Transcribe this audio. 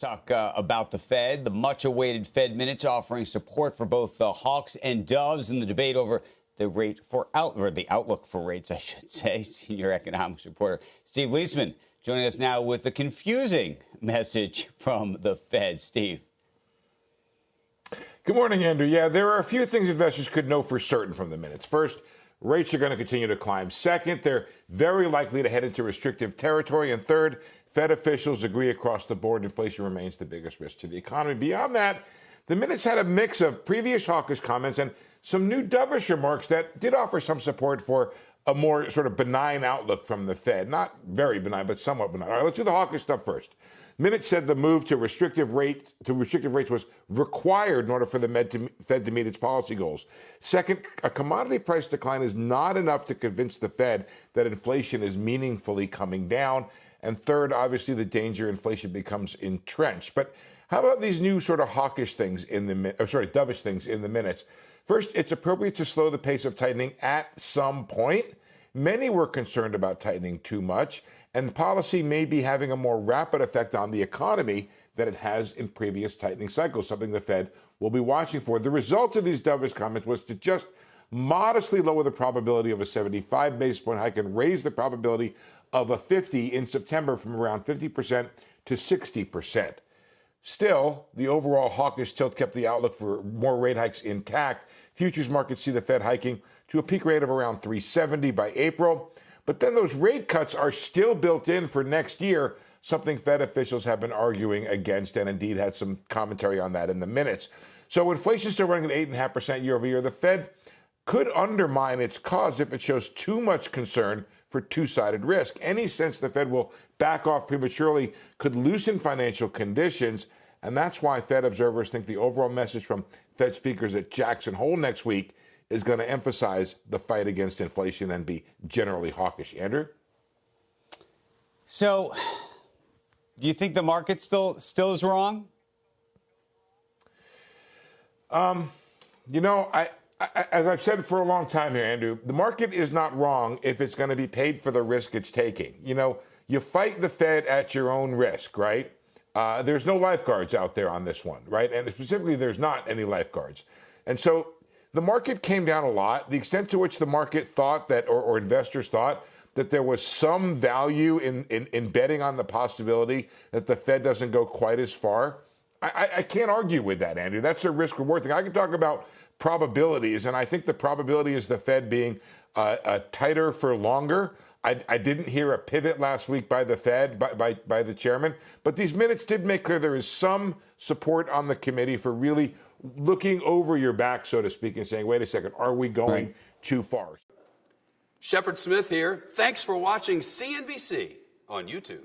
talk about the Fed, the much-awaited Fed minutes offering support for both the hawks and doves in the debate over the the outlook for rates, I should say. Senior economics reporter Steve Leisman joining us now with the confusing message from the Fed. Steve. Good morning, Andrew. Yeah, there are a few things investors could know for certain from the minutes. First, rates are going to continue to climb. Second, they're very likely to head into restrictive territory. And third, Fed officials agree across the board inflation remains the biggest risk to the economy. Beyond that, the minutes had a mix of previous hawkish comments and some new dovish remarks that did offer some support for a more sort of benign outlook from the Fed. Not very benign, but somewhat benign. All right, let's do the hawkish stuff first. Minutes said the move to restrictive rates was required in order for the Fed to meet its policy goals. Second, a commodity price decline is not enough to convince the Fed that inflation is meaningfully coming down. And third, obviously, the danger inflation becomes entrenched. But how about these new sort of hawkish things dovish things in the minutes? First, it's appropriate to slow the pace of tightening at some point. Many were concerned about tightening too much, and the policy may be having a more rapid effect on the economy than it has in previous tightening cycles, something the Fed will be watching for. The result of these dovish comments was to just modestly lower the probability of a 75 basis point hike and raise the probability of a 50 in September from around 50% to 60%. Still, the overall hawkish tilt kept the outlook for more rate hikes intact. Futures markets see the Fed hiking to a peak rate of around 370 by April. But then those rate cuts are still built in for next year, something Fed officials have been arguing against and indeed had some commentary on that in the minutes. So inflation is still running at 8.5% year over year. The Fed could undermine its cause if it shows too much concern for two-sided risk. Any sense the Fed will back off prematurely could loosen financial conditions, and that's why Fed observers think the overall message from Fed speakers at Jackson Hole next week is going to emphasize the fight against inflation and be generally hawkish. Andrew? So, do you think the market still is wrong? As I've said for a long time here, Andrew, the market is not wrong if it's going to be paid for the risk it's taking. You fight the Fed at your own risk, right? There's no lifeguards out there on this one, right? And specifically, there's not any lifeguards. And so the market came down a lot. The extent to which the market thought that, or investors thought, that there was some value in betting on the possibility that the Fed doesn't go quite as far, I can't argue with that, Andrew. That's a risk-reward thing. I can talk about probabilities, and I think the probability is the Fed being tighter for longer. I didn't hear a pivot last week by the Fed, by the chairman, but these minutes did make clear there is some support on the committee for really looking over your back, so to speak, and saying, wait a second, are we going too far? Shepard Smith here. Thanks for watching CNBC on YouTube.